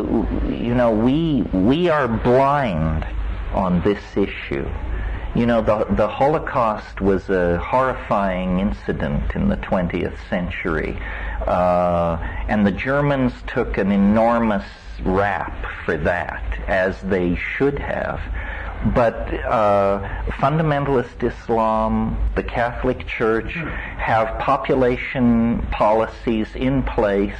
we are blind on this issue. The Holocaust was a horrifying incident in the 20th century, and the Germans took an enormous rap for that, as they should have. But fundamentalist Islam, the Catholic Church, have population policies in place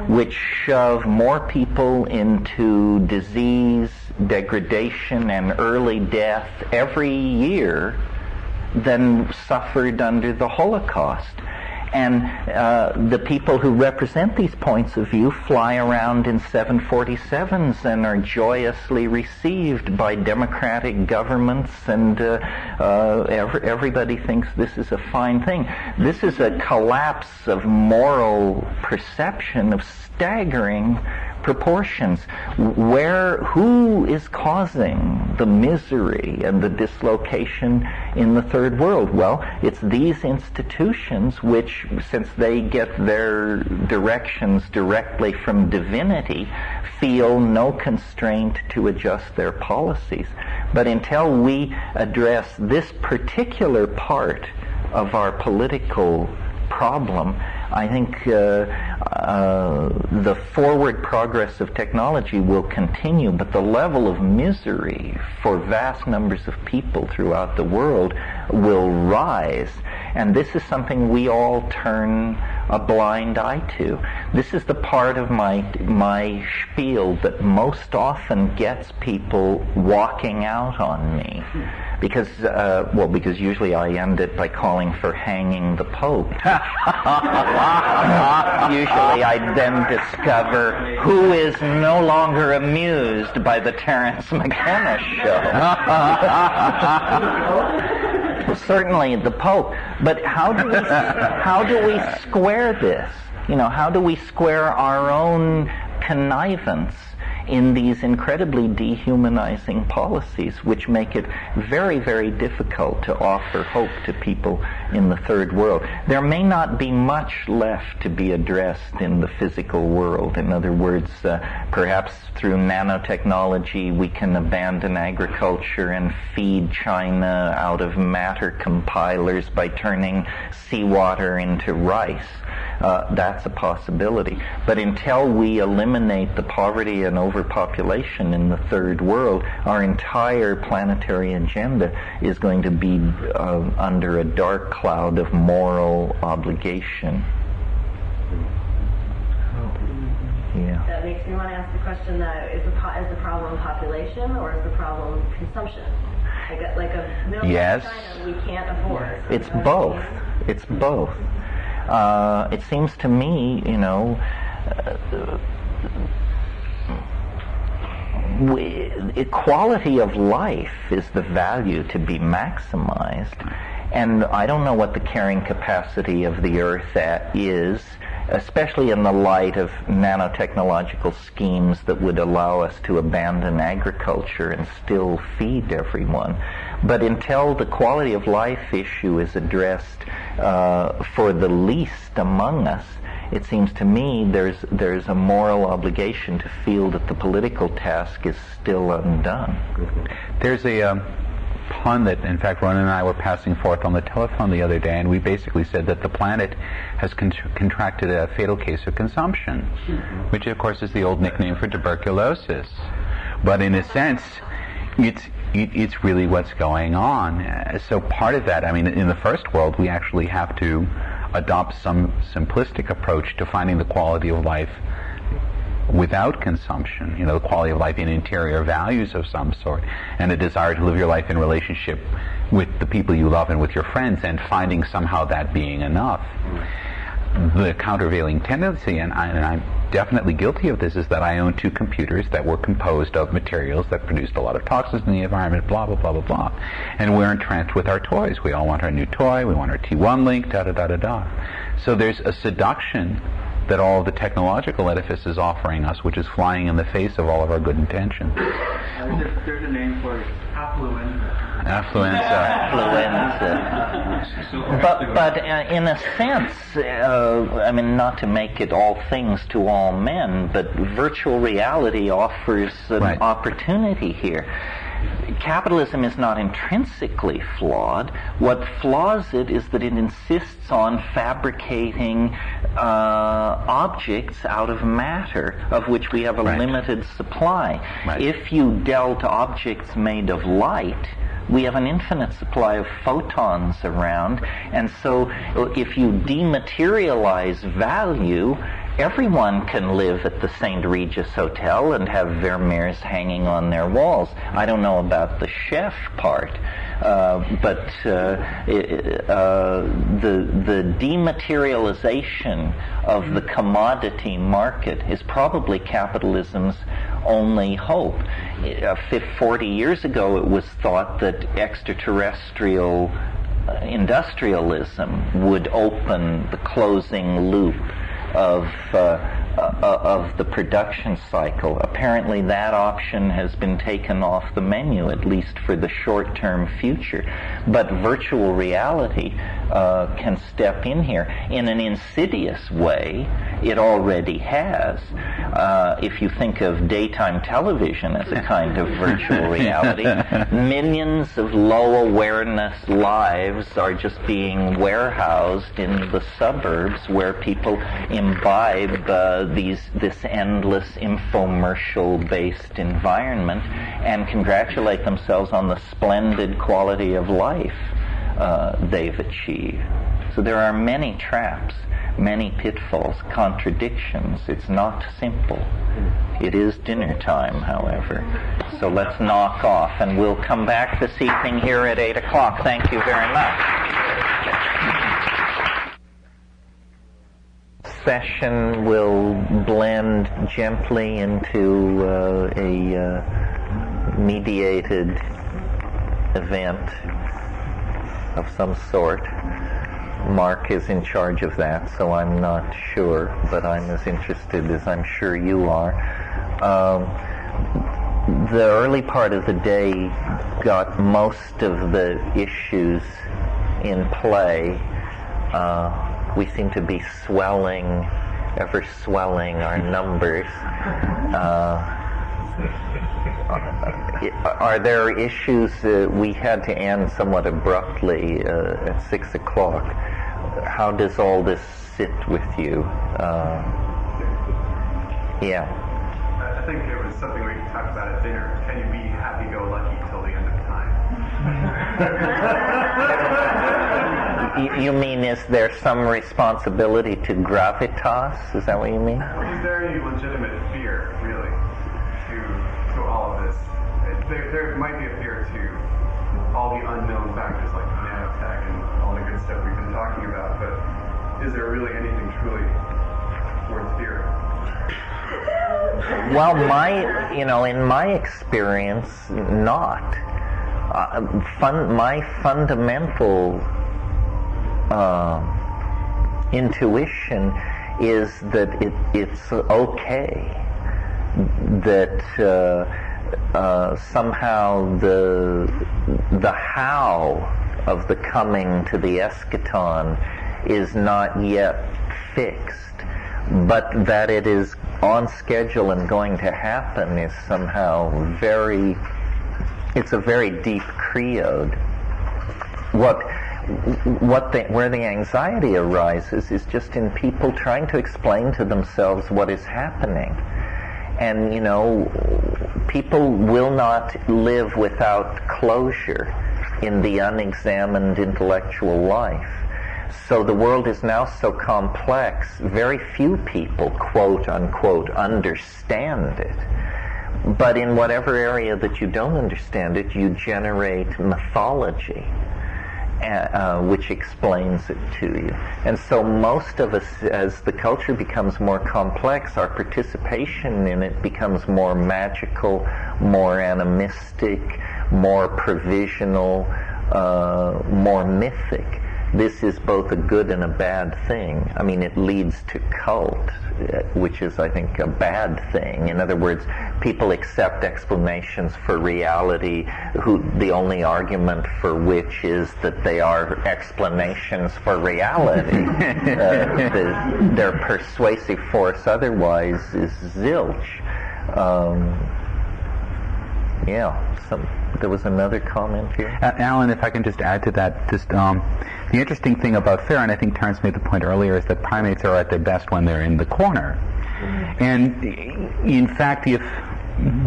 which shove more people into disease, degradation, and early death every year than suffered under the Holocaust. And the people who represent these points of view fly around in 747s and are joyously received by democratic governments, and everybody thinks this is a fine thing. This is a collapse of moral perception of staggering proportions. Who is causing the misery and the dislocation in the third world? Well, it's these institutions which, since they get their directions directly from divinity, feel no constraint to adjust their policies. But until we address this particular part of our political problem, I think the forward progress of technology will continue, but the level of misery for vast numbers of people throughout the world will rise. And this is something we all turn a blind eye to. This is the part of my spiel that most often gets people walking out on me. Because usually I end it by calling for hanging the Pope. Usually I then discover who is no longer amused by the Terence McKenna show. Certainly the Pope. But how do we square this? How do we square our own connivance in these incredibly dehumanizing policies, which make it very, very difficult to offer hope to people in the third world? There may not be much left to be addressed in the physical world. In other words, perhaps through nanotechnology we can abandon agriculture and feed China out of matter compilers by turning seawater into rice. That's a possibility. But until we eliminate the poverty and overpopulation in the third world, our entire planetary agenda is going to be under a dark cloud of moral obligation. Yeah. That makes me want to ask the question, is the problem population or is the problem consumption? Like a million yes. China we can't afford. It's both. It's both. It seems to me, quality of life is the value to be maximized. And I don't know what the carrying capacity of the Earth is, especially in the light of nanotechnological schemes that would allow us to abandon agriculture and still feed everyone. But until the quality of life issue is addressed for the least among us, it seems to me there's a moral obligation to feel that the political task is still undone. There's a pun that, in fact, Ronan and I were passing forth on the telephone the other day, and we basically said that the planet has contracted a fatal case of consumption, which, of course, is the old nickname for tuberculosis. But in a sense, it's really what's going on. So part of that, in the first world, we actually have to adopt some simplistic approach to finding the quality of life without consumption, the quality of life in interior values of some sort, and a desire to live your life in relationship with the people you love and with your friends, and finding somehow that being enough. The countervailing tendency, and I'm definitely guilty of this, is that I own 2 computers that were composed of materials that produced a lot of toxins in the environment, blah, blah, blah, blah, blah. And we're entranced with our toys. We all want our new toy, we want our T1 link, da-da-da-da-da. So there's a seduction that all the technological edifice is offering us, which is flying in the face of all of our good intentions. There's a name for it. Affluenza. But in a sense, I mean, not to make it all things to all men, but virtual reality offers an opportunity here. Capitalism is not intrinsically flawed. What flaws it is that it insists on fabricating objects out of matter, of which we have a limited supply. If you dealt objects made of light, we have an infinite supply of photons around, and so if you dematerialize value, everyone can live at the St. Regis Hotel and have Vermeers hanging on their walls. I don't know about the chef part, but the dematerialization of the commodity market is probably capitalism's only hope. 40 years ago, it was thought that extraterrestrial industrialism would open the closing loop of the production cycle. Apparently that option has been taken off the menu, at least for the short-term future. But virtual reality can step in here. In an insidious way, it already has. If you think of daytime television as a kind of virtual reality, millions of low-awareness lives are just being warehoused in the suburbs where people imbibe this endless infomercial-based environment and congratulate themselves on the splendid quality of life they've achieved. So there are many traps, many pitfalls, contradictions. It's not simple. It is dinner time, however. So let's knock off, and we'll come back this evening here at 8 o'clock. Thank you very much. Session will blend gently into a mediated event of some sort. Mark is in charge of that, so I'm not sure, but I'm as interested as I'm sure you are. The early part of the day got most of the issues in play. We seem to be swelling, ever swelling our numbers. Are there issues we had to end somewhat abruptly at 6 o'clock? How does all this sit with you? Yeah. I think it was something we talked about at dinner. Can you be happy-go-lucky till the end of time? You mean, is there some responsibility to gravitas? Is that what you mean? Is there any legitimate fear, really, to all of this? There might be a fear to all the unknown factors like nanotech and all the good stuff we've been talking about, but is there really anything truly worth fearing? Well, in my experience, not. My fundamental intuition is that it's okay, that somehow the how of the coming to the eschaton is not yet fixed, but that it is on schedule and going to happen is somehow it's a very deep creed. Where the anxiety arises is just in people trying to explain to themselves what is happening. And, people will not live without closure in the unexamined intellectual life. So the world is now so complex, very few people, quote unquote, understand it. But in whatever area that you don't understand it, you generate mythology, which explains it to you. And so most of us, as the culture becomes more complex, our participation in it becomes more magical, more animistic, more provisional, more mythic. this is both a good and a bad thing. I mean, it leads to cult, which is, I think, a bad thing. In other words, people accept explanations for reality who the only argument for which is that they are explanations for reality. Their persuasive force otherwise is zilch. There was another comment here. Alan, if I can just add to that, the interesting thing about fear, and I think Terence made the point earlier, is that primates are at their best when they're in the corner. And in fact, if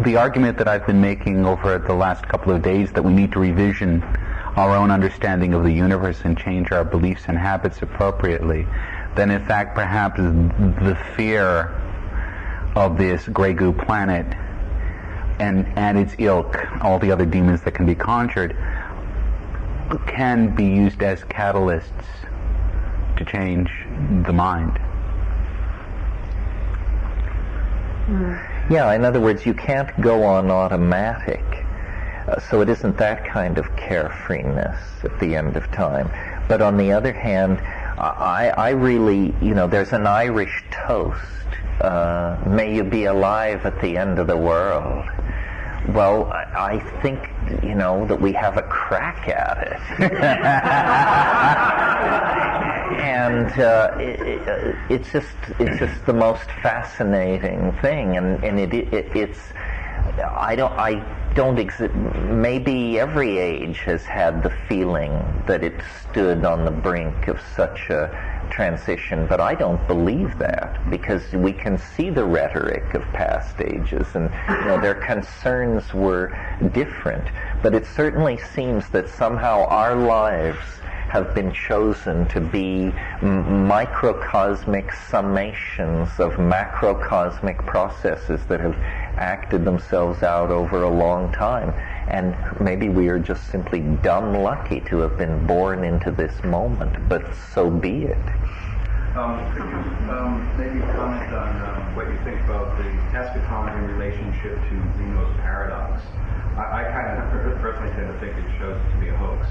the argument that I've been making over the last couple of days that we need to revision our own understanding of the universe and change our beliefs and habits appropriately, then in fact perhaps the fear of this gray goo planet and its ilk, all the other demons that can be conjured, can be used as catalysts to change the mind. Yeah, in other words, you can't go on automatic. So it isn't that kind of carefreeness at the end of time. But on the other hand, I really, there's an Irish toast, may you be alive at the end of the world. Well, I think, that we have a crack at it. And it's just the most fascinating thing, and maybe every age has had the feeling that it stood on the brink of such a transition, but I don't believe that, because we can see the rhetoric of past ages, and their concerns were different. But it certainly seems that somehow our lives have been chosen to be microcosmic summations of macrocosmic processes that have acted themselves out over a long time. And maybe we are just simply dumb lucky to have been born into this moment, but so be it. Could you maybe comment on what you think about the eschatology in relationship to Zeno's paradox? I kind of personally tend to think it shows it to be a hoax.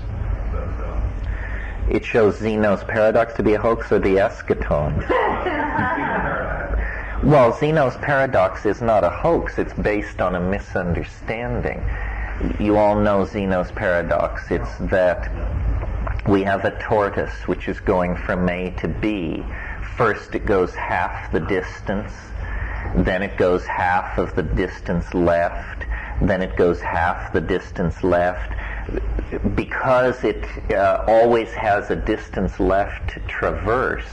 It shows Zeno's paradox to be a hoax, or the eschaton? Well, Zeno's paradox is not a hoax. It's based on a misunderstanding. You all know Zeno's paradox. It's that we have a tortoise which is going from A to B. First it goes half the distance, then it goes half of the distance left, then it goes half the distance left. Because it always has a distance left to traverse,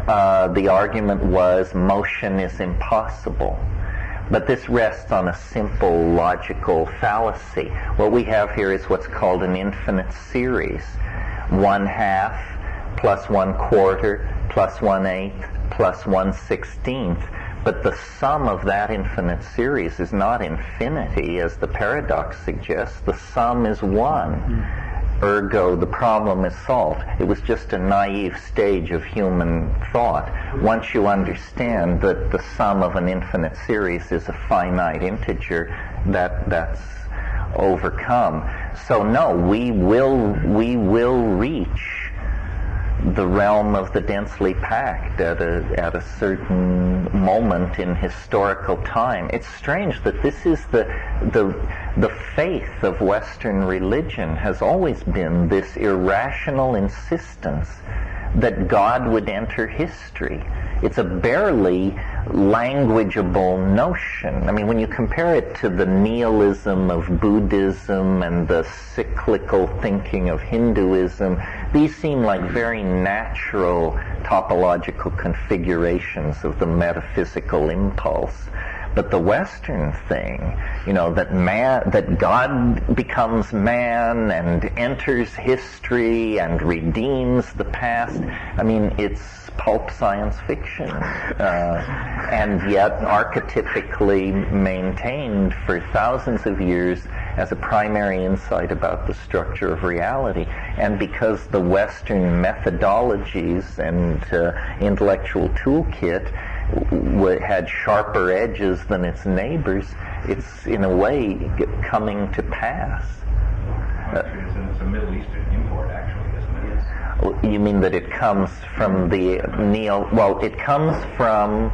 the argument was motion is impossible. But this rests on a simple logical fallacy. What we have here is what's called an infinite series. 1/2 plus 1/4 plus 1/8 plus 1/16. But the sum of that infinite series is not infinity, as the paradox suggests. The sum is 1. Ergo, the problem is solved. It was just a naive stage of human thought. Once you understand that the sum of an infinite series is a finite integer, that's overcome. So no, we will reach the realm of the densely packed at a certain moment in historical time. It's strange that this is the faith of Western religion has always been this irrational insistence that God would enter history. It's a barely languageable notion. I mean, when you compare it to the nihilism of Buddhism and the cyclical thinking of Hinduism, these seem like very natural topological configurations of the metaphysical impulse. But the Western thing, that God becomes man and enters history and redeems the past, I mean, it's pulp science fiction, and yet archetypically maintained for thousands of years as a primary insight about the structure of reality. And because the Western methodologies and intellectual toolkit had sharper edges than its neighbors, it's in a way coming to pass. It's a Middle Eastern import, actually, isn't it? You mean that it comes from the well, it comes from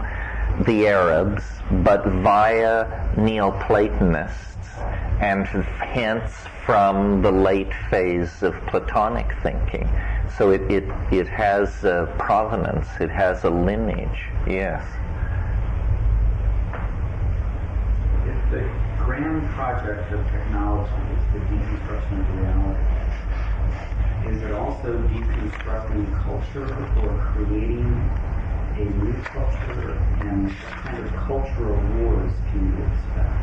the Arabs, but via Neoplatonists, and hence from the late phase of Platonic thinking. So it has a provenance, it has a lineage, yes. If the grand project of technology is the deconstruction of reality, is it also deconstructing culture or creating a new culture, and what kind of cultural wars can you expect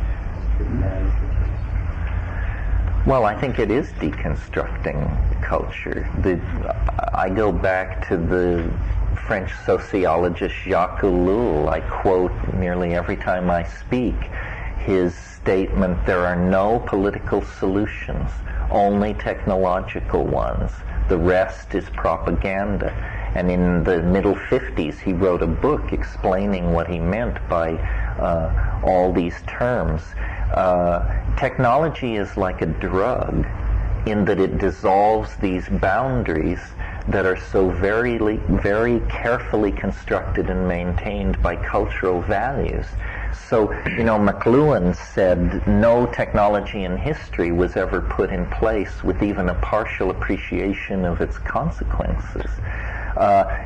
if that is the case? Well, I think it is deconstructing culture. I go back to the French sociologist Jacques Ellul. I quote nearly every time I speak his statement, "There are no political solutions, only technological ones. The rest is propaganda." And in the middle 50s, he wrote a book explaining what he meant by all these terms. Technology is like a drug in that it dissolves these boundaries that are so very carefully constructed and maintained by cultural values. So, McLuhan said no technology in history was ever put in place with even a partial appreciation of its consequences.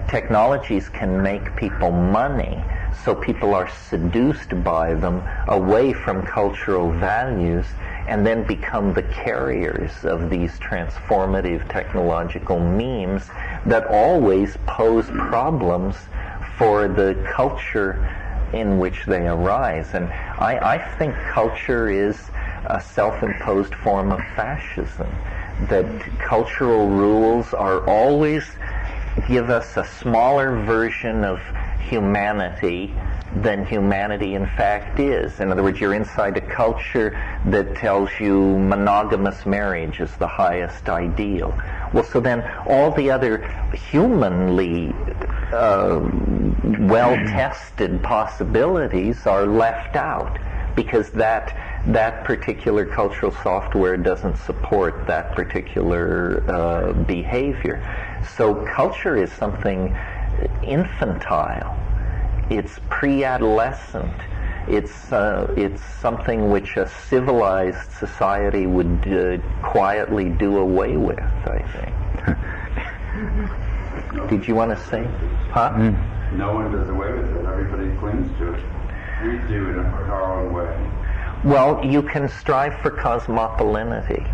Technologies can make people money, so people are seduced by them away from cultural values and then become the carriers of these transformative technological memes that always pose problems for the culture in which they arise. And I think culture is a self-imposed form of fascism, that cultural rules are always give us a smaller version of humanity than humanity in fact is. In other words, you're inside a culture that tells you monogamous marriage is the highest ideal. Well, so then all the other humanly well-tested possibilities are left out because that particular cultural software doesn't support that particular behavior. So culture is something infantile. It's pre-adolescent. It's something which a civilized society would quietly do away with, I think. Did you want to say? Huh? No one does away with it. Everybody clings to it. We do it in our own way. Well, you can strive for cosmopolitanity.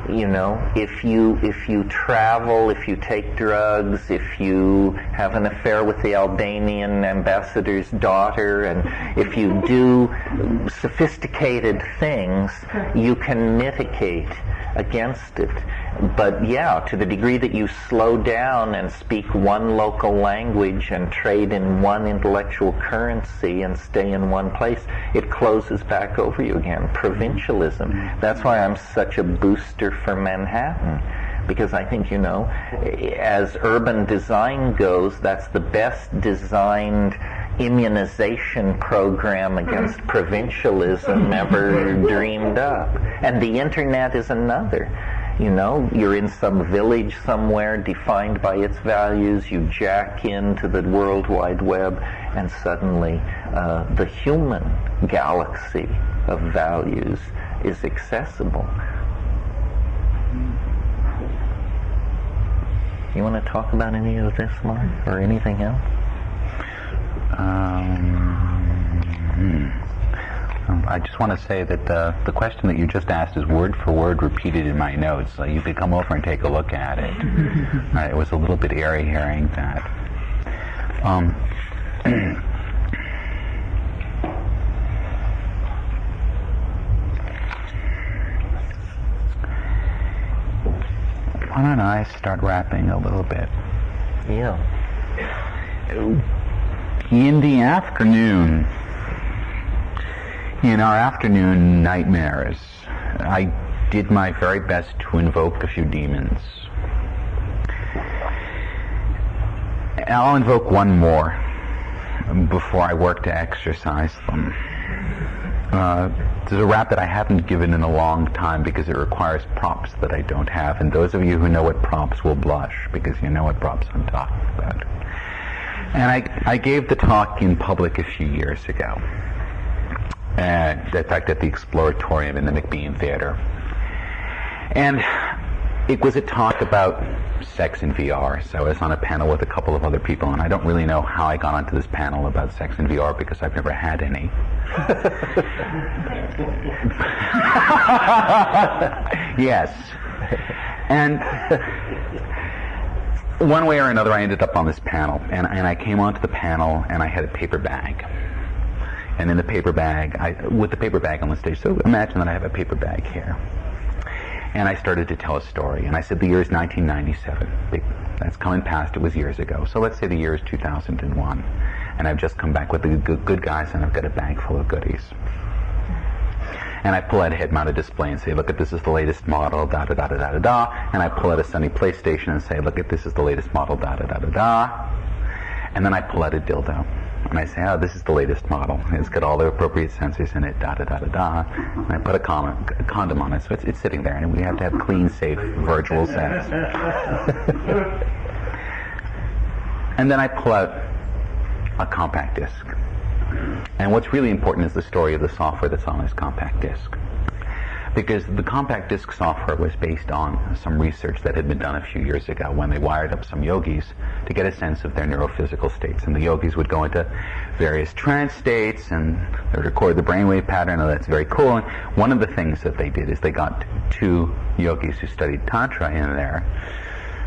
If you travel, if you take drugs, if you have an affair with the Albanian ambassador's daughter, and if you do sophisticated things, you can mitigate against it. But yeah, to the degree that you slow down and speak one local language and trade in one intellectual currency and stay in one place, it closes back over you again. Provincialism. That's why I'm such a booster for Manhattan. Because I think, as urban design goes, that's the best designed immunization program against provincialism ever dreamed up. And the internet is another. You're in some village somewhere defined by its values, you jack into the World Wide Web, and suddenly the human galaxy of values is accessible. You want to talk about any of this, Mark, or anything else? I just want to say that the question that you just asked is word for word repeated in my notes, so you could come over and take a look at it. It was a little bit airy hearing that. Why don't I start rapping a little bit? Yeah. In the afternoon, in our afternoon nightmares, I did my very best to invoke a few demons. I'll invoke one more before I work to exorcise them. There's a rap that I haven't given in a long time because it requires props that I don't have. And those of you who know what props will blush because you know what props I'm talking about. And I gave the talk in public a few years ago. And in fact, at the Exploratorium in the McBean Theater. And it was a talk about sex in VR. So I was on a panel with a couple of other people, and I don't really know how I got onto this panel about sex in VR because I've never had any. Yes. And one way or another, I ended up on this panel, and I came onto the panel, and I had a paper bag. And in the paper bag, with the paper bag on the stage, so imagine that I have a paper bag here. And I started to tell a story, and I said the year is 1997. That's coming past, it was years ago. So let's say the year is 2001. And I've just come back with the good guys, and I've got a bag full of goodies. And I pull out a head-mounted display and say, look, this is the latest model, da-da-da-da-da-da-da. And I pull out a Sony PlayStation and say, look, this is the latest model, da-da-da-da-da. And then I pull out a dildo. And I say, oh, this is the latest model. It's got all the appropriate sensors in it, da-da-da-da-da. And I put a condom on it, so it's sitting there. And we have to have clean, safe, virtual sex. And then I pull out a compact disc. And what's really important is the story of the software that's on this compact disc. Because the compact disc software was based on some research that had been done a few years ago when they wired up some yogis to get a sense of their neurophysical states. And the yogis would go into various trance states and they would record the brainwave pattern, and that's very cool. And one of the things that they did is they got two yogis who studied Tantra in there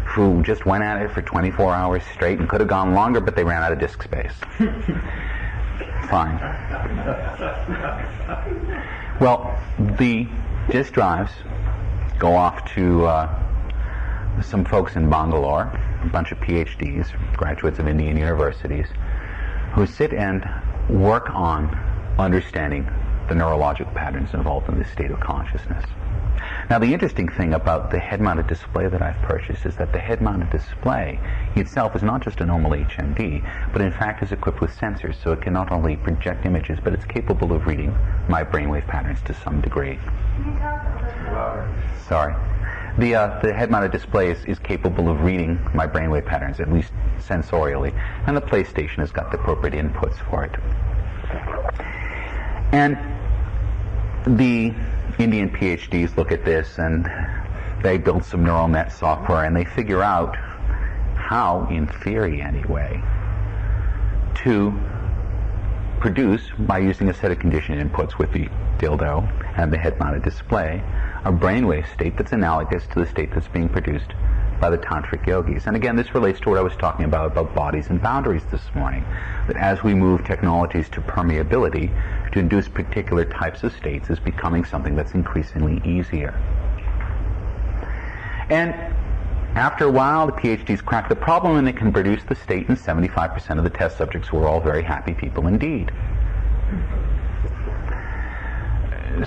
who just went at it for 24 hours straight and could have gone longer, but they ran out of disk space. Fine. Well, the disk drives go off to some folks in Bangalore, a bunch of PhDs, graduates of Indian universities, who sit and work on understanding the neurological patterns involved in this state of consciousness. Now, the interesting thing about the head-mounted display that I've purchased is that the head-mounted display itself is not just a normal HMD, but in fact is equipped with sensors, so it can not only project images, but it's capable of reading my brainwave patterns to some degree. Can you talk a little bit louder? Sorry. The head-mounted display is capable of reading my brainwave patterns, at least sensorially, and the PlayStation has got the appropriate inputs for it. And the Indian PhDs look at this and they build some neural net software and they figure out how, in theory anyway, to produce, by using a set of conditioned inputs with the dildo and the head-mounted display, a brainwave state that's analogous to the state that's being produced by the tantric yogis. And again, this relates to what I was talking about bodies and boundaries this morning, that as we move technologies to permeability, to induce particular types of states is becoming something that's increasingly easier. And after a while, the PhDs crack the problem and they can produce the state, and 75% of the test subjects were all very happy people indeed.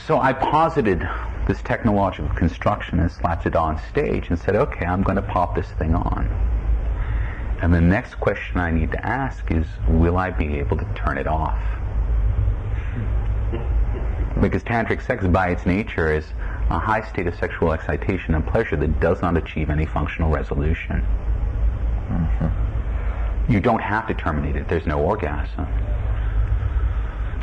So I posited this technological construction and slapped it on stage and said, okay, I'm going to pop this thing on. And the next question I need to ask is, will I be able to turn it off? Because tantric sex by its nature is a high state of sexual excitation and pleasure that does not achieve any functional resolution. You don't have to terminate it. There's no orgasm.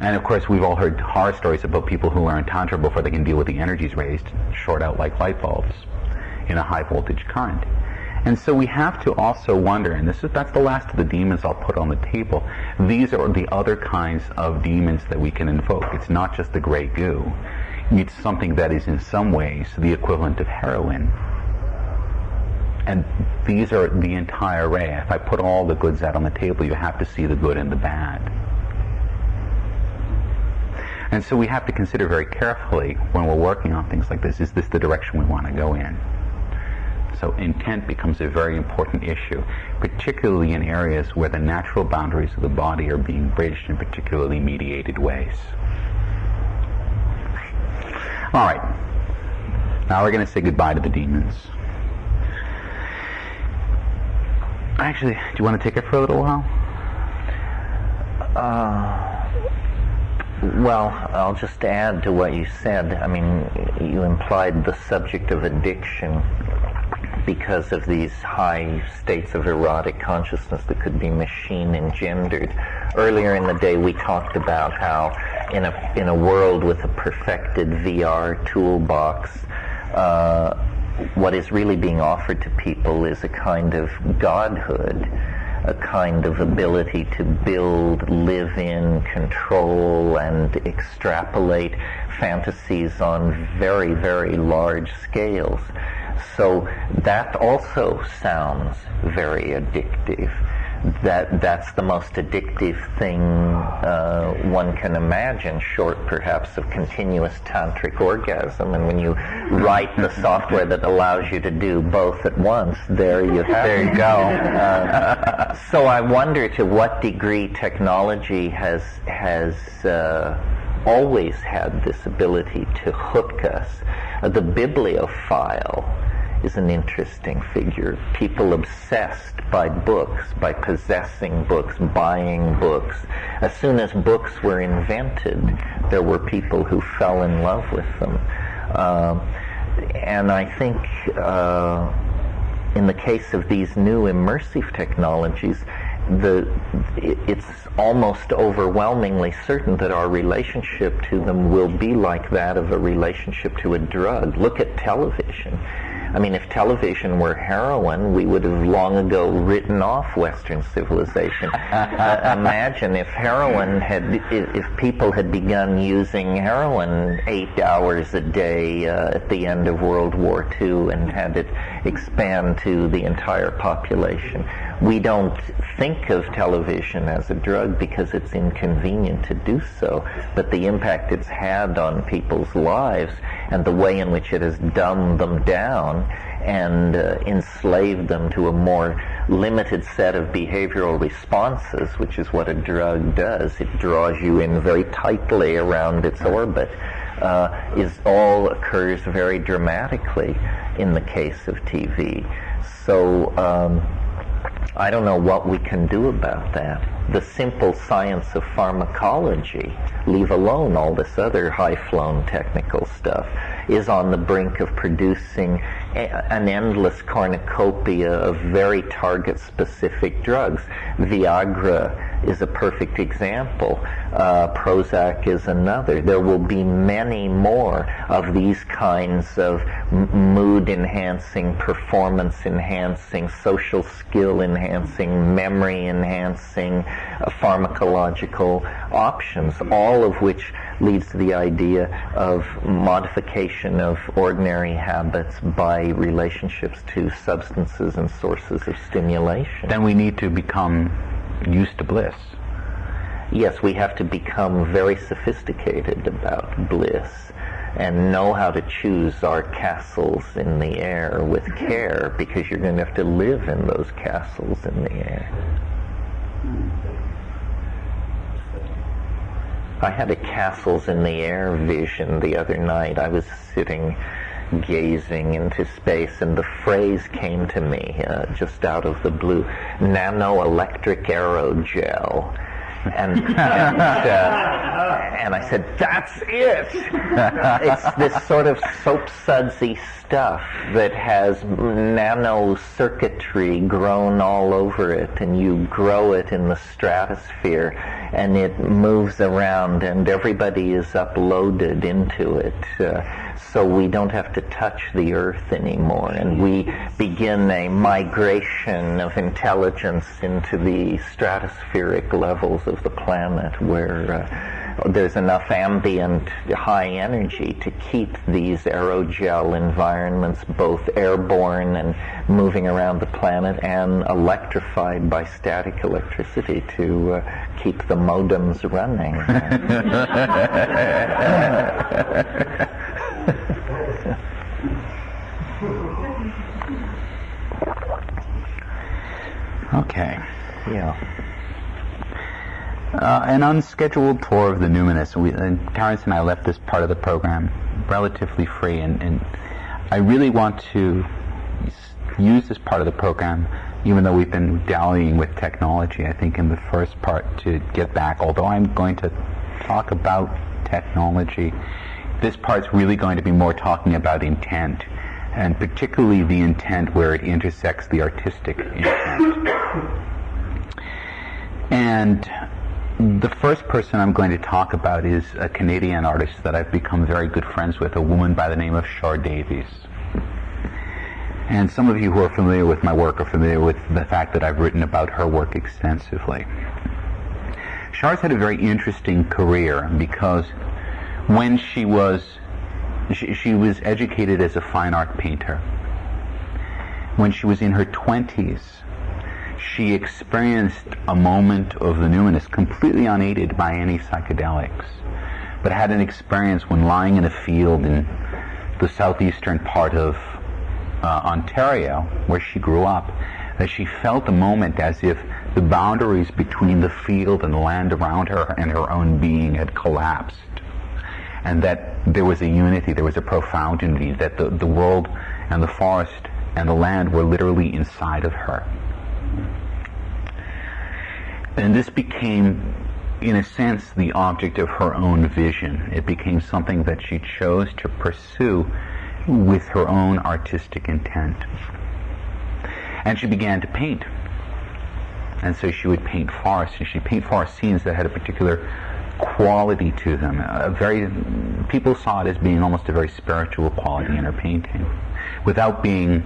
And of course, we've all heard horror stories about people who learn Tantra before they can deal with the energies raised, short out like light bulbs in a high voltage current. And so we have to also wonder, and that's the last of the demons I'll put on the table. These are the other kinds of demons that we can invoke. It's not just the gray goo. It's something that is in some ways the equivalent of heroin. And these are the entire array. If I put all the goods out on the table, you have to see the good and the bad. And so we have to consider very carefully when we're working on things like this, is this the direction we want to go in? So intent becomes a very important issue, particularly in areas where the natural boundaries of the body are being bridged in particularly mediated ways. All right. Now we're going to say goodbye to the demons. Actually, do you want to take it for a little while? Well, I'll just add to what you said. I mean, you implied the subject of addiction because of these high states of erotic consciousness that could be machine engendered. Earlier in the day, we talked about how in a world with a perfected VR toolbox, what is really being offered to people is a kind of godhood, a kind of ability to build, live in, control, and extrapolate fantasies on very, very large scales. So that also sounds very addictive. That's the most addictive thing one can imagine, short perhaps of continuous tantric orgasm. And when you write the software that allows you to do both at once, there you have There you go. So I wonder to what degree technology has always had this ability to hook us. The bibliophile is an interesting figure. People obsessed by books, by possessing books, buying books. As soon as books were invented, there were people who fell in love with them. And I think in the case of these new immersive technologies, it's almost overwhelmingly certain that our relationship to them will be like that of a relationship to a drug. Look at television. I mean, if television were heroin, we would have long ago written off Western civilization. Imagine if if people had begun using heroin 8 hours a day at the end of World War II and had it expand to the entire population. We don't think of television as a drug because it's inconvenient to do so, but the impact it's had on people's lives and the way in which it has dumbed them down and enslaved them to a more limited set of behavioral responses, which is what a drug does. It draws you in very tightly around its orbit. All occurs very dramatically in the case of TV. So I don't know what we can do about that. The simple science of pharmacology, leave alone all this other high-flown technical stuff, is on the brink of producing an endless cornucopia of very target-specific drugs. Viagra is a perfect example. Prozac is another. There will be many more of these kinds of mood-enhancing, performance-enhancing, social skill-enhancing, memory-enhancing, pharmacological options, all of which leads to the idea of modification of ordinary habits by relationships to substances and sources of stimulation. Then we need to become used to bliss. Yes, we have to become very sophisticated about bliss and know how to choose our castles in the air with care, because you're going to have to live in those castles in the air. I had a castles in the air vision the other night. I was sitting gazing into space, and the phrase came to me just out of the blue: nano-electric aerogel. And I said, that's it! It's this sort of soap-sudsy stuff that has nano-circuitry grown all over it, and you grow it in the stratosphere, and it moves around, and everybody is uploaded into it. So we don't have to touch the earth anymore, and we begin a migration of intelligence into the stratospheric levels of the planet, where there's enough ambient high energy to keep these aerogel environments both airborne and moving around the planet, and electrified by static electricity to keep the modems running. Okay. Yeah. An unscheduled tour of the numinous. Terrence and I left this part of the program relatively free, and I really want to use this part of the program, even though we've been dallying with technology, I think, in the first part, to get back, although I'm going to talk about technology, this part's really going to be more talking about intent, and particularly the intent where it intersects the artistic intent. And the first person I'm going to talk about is a Canadian artist that I've become very good friends with, a woman by the name of Char Davies. And some of you who are familiar with my work are familiar with the fact that I've written about her work extensively. Char's had a very interesting career because when she was educated as a fine art painter. When she was in her 20s, she experienced a moment of the numinous, completely unaided by any psychedelics, but had an experience when lying in a field in the southeastern part of Ontario, where she grew up, that she felt a moment as if the boundaries between the field and the land around her and her own being had collapsed, and that there was a unity, there was a profound unity, that the world and the forest and the land were literally inside of her. And this became, in a sense, the object of her own vision. It became something that she chose to pursue with her own artistic intent. And she began to paint. And so she would paint forests, and she'd paint forest scenes that had a particular quality to them. People saw it as being almost a very spiritual quality in her painting, without being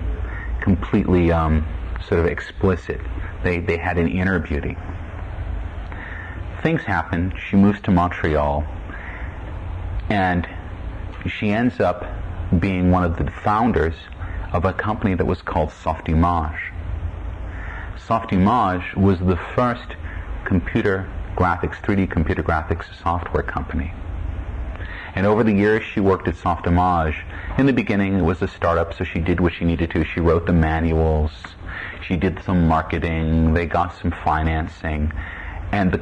completely sort of explicit. They had an inner beauty. Things happen. She moves to Montreal, and she ends up being one of the founders of a company that was called Softimage. Softimage was the first computer graphics, 3D computer graphics software company. And over the years she worked at Softimage. In the beginning it was a startup, so she did what she needed to. She wrote the manuals, she did some marketing, they got some financing, and the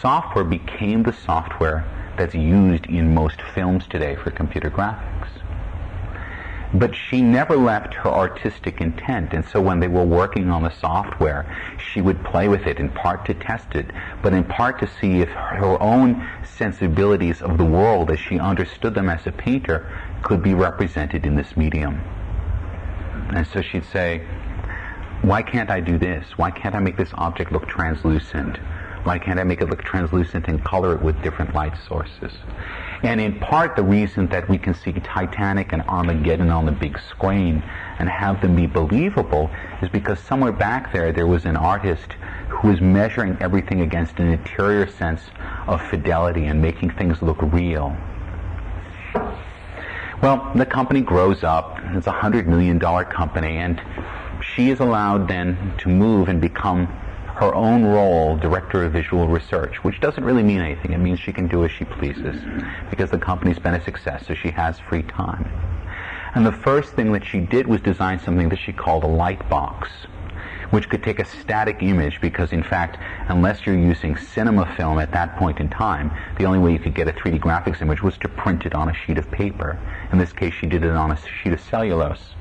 software became the software that's used in most films today for computer graphics. But she never left her artistic intent, and so when they were working on the software, she would play with it, in part to test it, but in part to see if her own sensibilities of the world as she understood them as a painter could be represented in this medium. And so she'd say, why can't I do this? Why can't I make this object look translucent? Why can't I make it look translucent and color it with different light sources? And in part, the reason that we can see Titanic and Armageddon on the big screen and have them be believable is because somewhere back there was an artist who was measuring everything against an interior sense of fidelity and making things look real. Well, the company grows up. It's a $100 million company, and she is allowed then to move and become her own role, director of visual research, which doesn't really mean anything. It means she can do as she pleases because the company's been a success, so she has free time. And the first thing that she did was design something that she called a light box, which could take a static image because, in fact, unless you're using cinema film at that point in time, the only way you could get a 3D graphics image was to print it on a sheet of paper. In this case, she did it on a sheet of cellulose.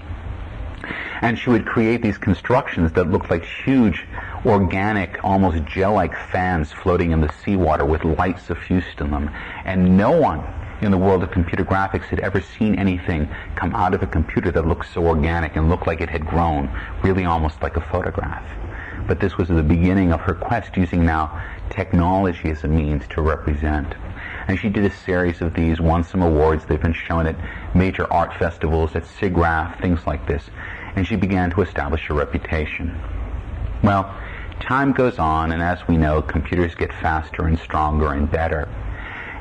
And she would create these constructions that looked like huge, organic, almost gel-like fans floating in the seawater with light suffused in them. And no one in the world of computer graphics had ever seen anything come out of a computer that looked so organic and looked like it had grown, really almost like a photograph. But this was the beginning of her quest, using now technology as a means to represent. And she did a series of these, won some awards. They've been shown at major art festivals, at SIGGRAPH, things like this. And she began to establish a reputation. Well, time goes on, and as we know, computers get faster and stronger and better.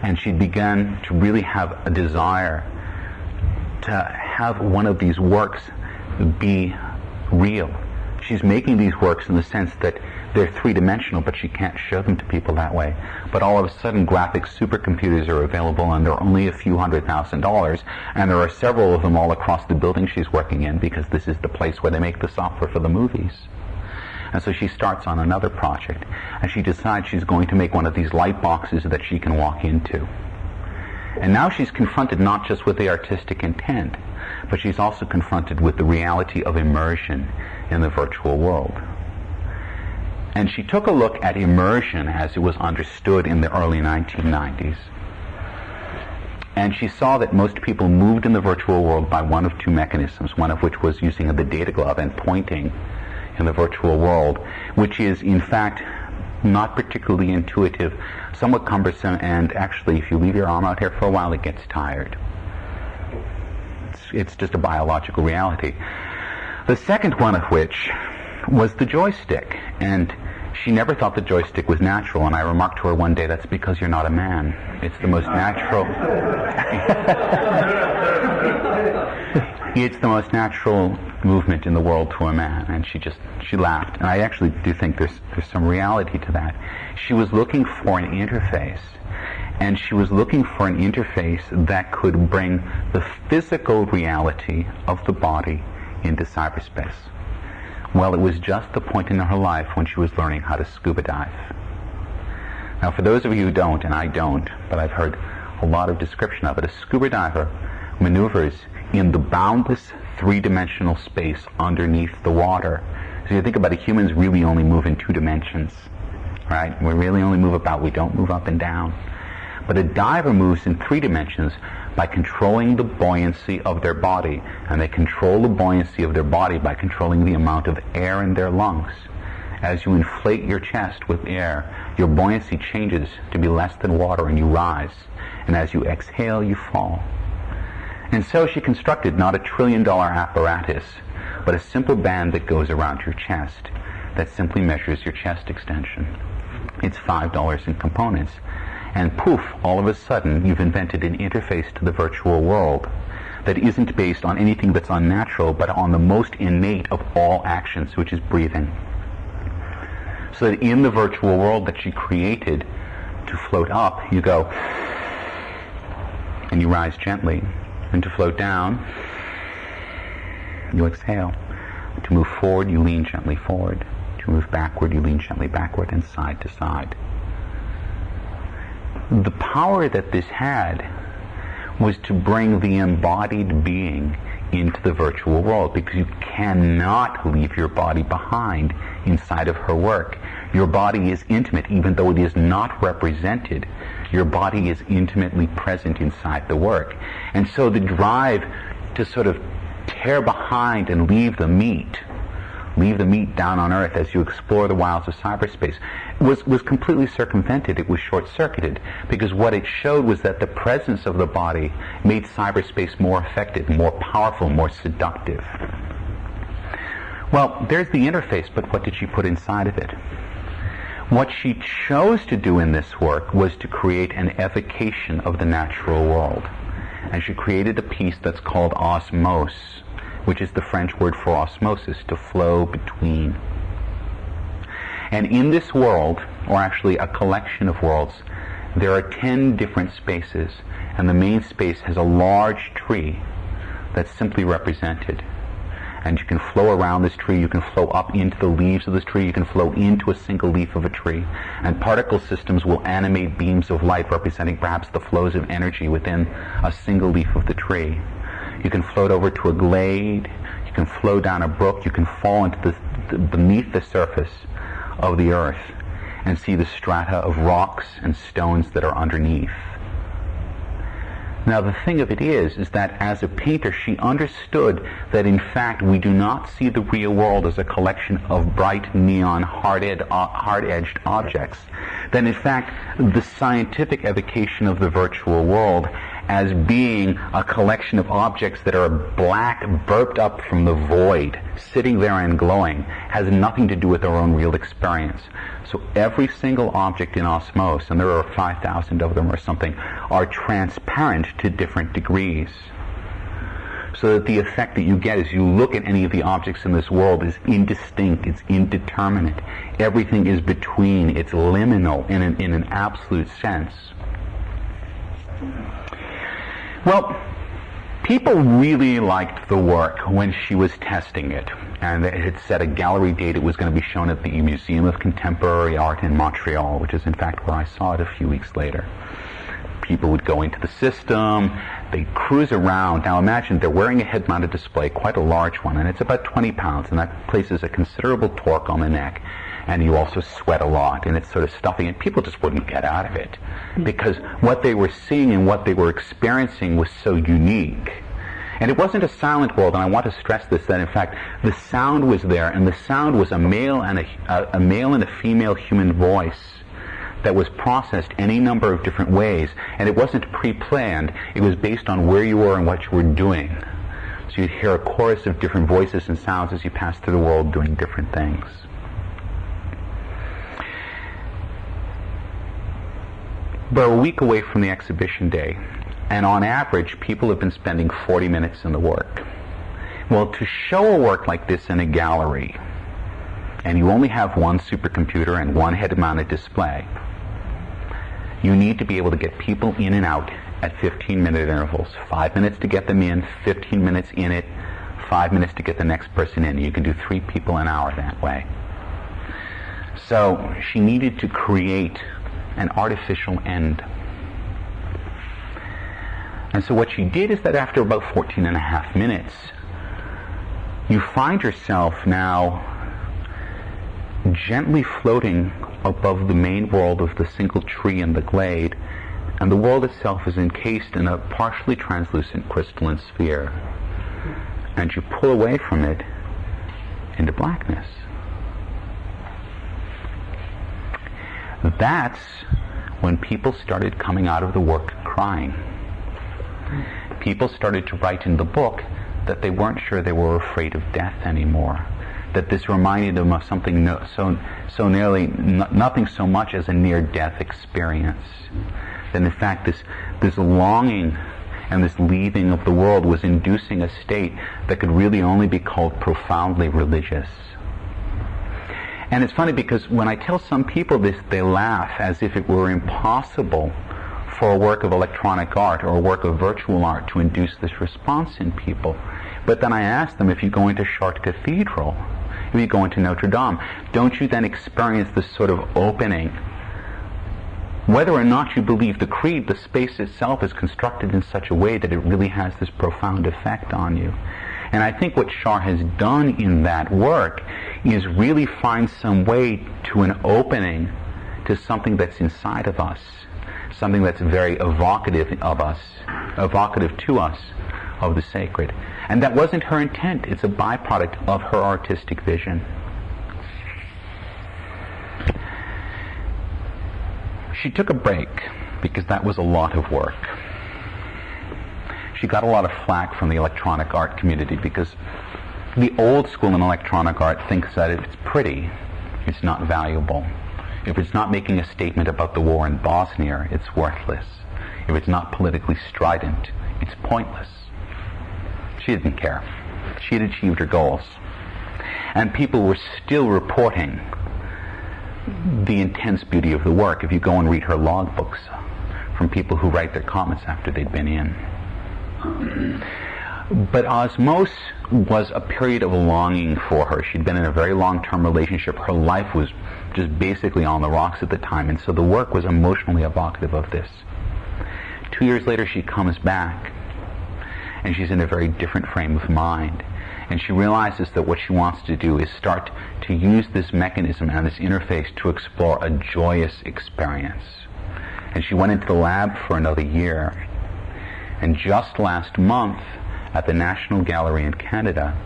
And she began to really have a desire to have one of these works be real. She's making these works in the sense that they're three-dimensional, but she can't show them to people that way. But all of a sudden, graphics supercomputers are available, and they're only a few $100,000, and there are several of them all across the building she's working in, because this is the place where they make the software for the movies. And so she starts on another project, and she decides she's going to make one of these light boxes that she can walk into. And now she's confronted not just with the artistic intent, but she's also confronted with the reality of immersion in the virtual world. And she took a look at immersion as it was understood in the early 1990s. And she saw that most people moved in the virtual world by one of two mechanisms, one of which was using the data glove and pointing in the virtual world, which is in fact not particularly intuitive, somewhat cumbersome, and actually if you leave your arm out here for a while it gets tired. It's just a biological reality. The second one of which was the joystick, and she never thought the joystick was natural, and I remarked to her one day, that's because you're not a man. It's the most natural it's the most natural movement in the world to a man. And she laughed, and I actually do think there's some reality to that. She was looking for an interface, and she was looking for an interface that could bring the physical reality of the body into cyberspace. Well, it was just the point in her life when she was learning how to scuba dive. Now, for those of you who don't, and I don't, but I've heard a lot of description of it, a scuba diver maneuvers in the boundless three-dimensional space underneath the water. So you think about it, humans really only move in 2 dimensions, right? We really only move about, we don't move up and down. But a diver moves in 3 dimensions by controlling the buoyancy of their body, and they control the buoyancy of their body by controlling the amount of air in their lungs. As you inflate your chest with air, your buoyancy changes to be less than water and you rise, and as you exhale, you fall. And so she constructed not a $1 trillion apparatus, but a simple band that goes around your chest that simply measures your chest extension. It's $5 in components. And poof, all of a sudden, you've invented an interface to the virtual world that isn't based on anything that's unnatural, but on the most innate of all actions, which is breathing. So that in the virtual world that she created to float up, you go, and you rise gently. And to float down, you exhale. To move forward, you lean gently forward. To move backward, you lean gently backward and side to side. The power that this had was to bring the embodied being into the virtual world, because you cannot leave your body behind inside of her work. Your body is intimate, even though it is not represented. Your body is intimately present inside the work. And so the drive to sort of tear behind and leave the meat down on Earth as you explore the wilds of cyberspace was completely circumvented. It was short-circuited, because what it showed was that the presence of the body made cyberspace more effective, more powerful, more seductive. Well, there's the interface, but what did she put inside of it? What she chose to do in this work was to create an evocation of the natural world. And she created a piece that's called osmose, which is the French word for osmosis, to flow between. And in this world, or actually a collection of worlds, there are 10 different spaces, and the main space has a large tree that's simply represented. And you can flow around this tree, you can flow up into the leaves of this tree, you can flow into a single leaf of a tree, and particle systems will animate beams of light representing perhaps the flows of energy within a single leaf of the tree. You can float over to a glade, you can flow down a brook, you can fall into beneath the surface of the earth and see the strata of rocks and stones that are underneath. Now the thing of it is that as a painter she understood that in fact we do not see the real world as a collection of bright neon hard-edged objects, that in fact the scientific evocation of the virtual world as being a collection of objects that are black, burped up from the void, sitting there and glowing, has nothing to do with our own real experience. So every single object in osmose, and there are 5,000 of them or something, are transparent to different degrees. So that the effect that you get as you look at any of the objects in this world is indistinct, it's indeterminate. Everything is between, it's liminal in an absolute sense. Well, people really liked the work when she was testing it, and it had set a gallery date. It was going to be shown at the Museum of Contemporary Art in Montreal, which is in fact where I saw it a few weeks later. People would go into the system, they'd cruise around. Now imagine they're wearing a head-mounted display, quite a large one, and it's about 20 pounds, and that places a considerable torque on the neck. and you also sweat a lot, and it's sort of stuffy, and people just wouldn't get out of it because what they were seeing and what they were experiencing was so unique. And it wasn't a silent world, and I want to stress this, that in fact the sound was there, and the sound was a male and a female human voice that was processed any number of different ways, and it wasn't pre-planned. It was based on where you were and what you were doing. So you'd hear a chorus of different voices and sounds as you passed through the world doing different things. We're a week away from the exhibition day, and on average, people have been spending 40 minutes in the work. Well, to show a work like this in a gallery, and you only have one supercomputer and one head-mounted display, you need to be able to get people in and out at 15-minute intervals. 5 minutes to get them in, 15 minutes in it, 5 minutes to get the next person in. You can do 3 people an hour that way. So she needed to create an artificial end. And so what she did is that after about 14 and a half minutes, you find yourself now gently floating above the main world of the single tree in the glade, and the world itself is encased in a partially translucent crystalline sphere. And you pull away from it into blackness. That's when people started coming out of the work crying. People started to write in the book that they weren't sure they were afraid of death anymore, that this reminded them of something so nearly nothing so much as a near-death experience. That in fact this longing and this leaving of the world was inducing a state that could really only be called profoundly religious. And it's funny because when I tell some people this, they laugh as if it were impossible for a work of electronic art or a work of virtual art to induce this response in people. But then I ask them, if you go into Chartres Cathedral, if you go into Notre Dame, don't you then experience this sort of opening? Whether or not you believe the creed, the space itself is constructed in such a way that it really has this profound effect on you. And I think what Char has done in that work is really find some way to an opening to something that's inside of us, something that's very evocative to us of the sacred. And that wasn't her intent. It's a byproduct of her artistic vision. She took a break because that was a lot of work. She got a lot of flack from the electronic art community because the old school in electronic art thinks that if it's pretty, it's not valuable. If it's not making a statement about the war in Bosnia, it's worthless. If it's not politically strident, it's pointless. She didn't care. She had achieved her goals. And people were still reporting the intense beauty of the work if you go and read her logbooks from people who write their comments after they'd been in. But Osmose was a period of longing for her. She'd been in a very long-term relationship. Her life was just basically on the rocks at the time, and so the work was emotionally evocative of this. 2 years later, she comes back, and she's in a very different frame of mind. And she realizes that what she wants to do is start to use this mechanism and this interface to explore a joyous experience. And she went into the lab for another year. And just last month, at the National Gallery in Canada,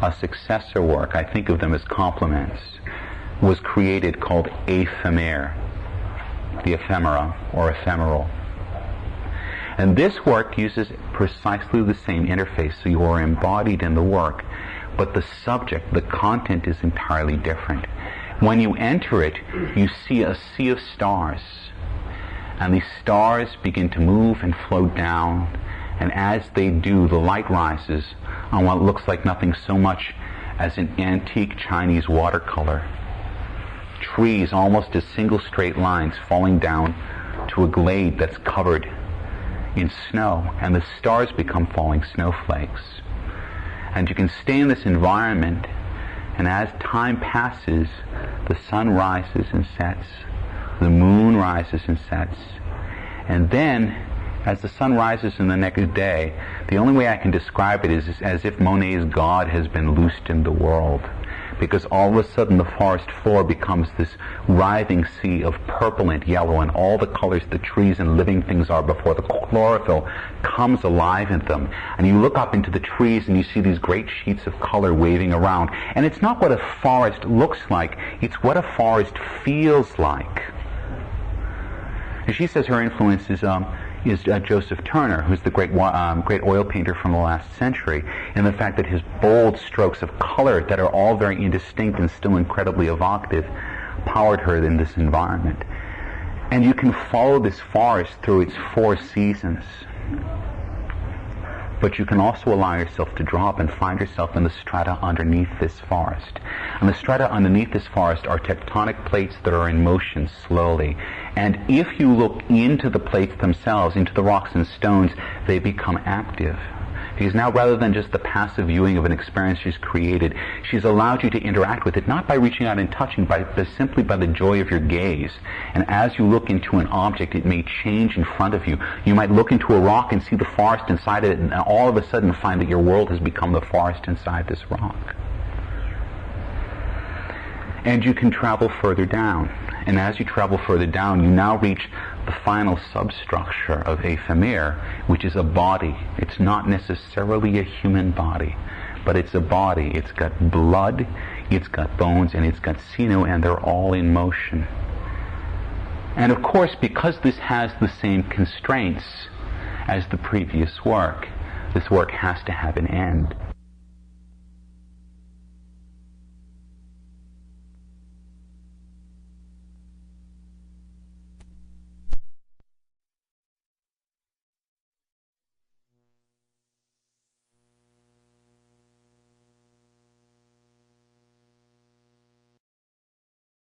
a successor work, I think of them as complements, was created called Éphémère, the ephemera or ephemeral. And this work uses precisely the same interface, so you are embodied in the work, but the subject, the content is entirely different. When you enter it, you see a sea of stars, and these stars begin to move and float down, and as they do, the light rises on what looks like nothing so much as an antique Chinese watercolor. Trees almost as single straight lines falling down to a glade that's covered in snow, and the stars become falling snowflakes. And you can stay in this environment, and as time passes, the sun rises and sets, the moon rises and sets, and then as the sun rises in the next day, the only way I can describe it is as if Monet's God has been loosed in the world. because all of a sudden the forest floor becomes this writhing sea of purple and yellow and all the colors the trees and living things are before the chlorophyll comes alive in them. And you look up into the trees and you see these great sheets of color waving around. And it's not what a forest looks like, it's what a forest feels like. And she says her influence is Joseph Turner, who's the great oil painter from the last century, and the fact that his bold strokes of color that are all very indistinct and still incredibly evocative powered her in this environment. And you can follow this forest through its 4 seasons. But you can also allow yourself to drop and find yourself in the strata underneath this forest. And the strata underneath this forest are tectonic plates that are in motion slowly. And if you look into the plates themselves, into the rocks and stones, they become active. Because now, rather than just the passive viewing of an experience she's created, she's allowed you to interact with it, not by reaching out and touching, but simply by the joy of your gaze. And as you look into an object, it may change in front of you. You might look into a rock and see the forest inside it, and all of a sudden find that your world has become the forest inside this rock. And you can travel further down. And as you travel further down, you now reach the final substructure of ephemer, which is a body. It's not necessarily a human body, but it's a body. It's got blood, it's got bones, and it's got sinew, and they're all in motion. And of course, because this has the same constraints as the previous work, this work has to have an end.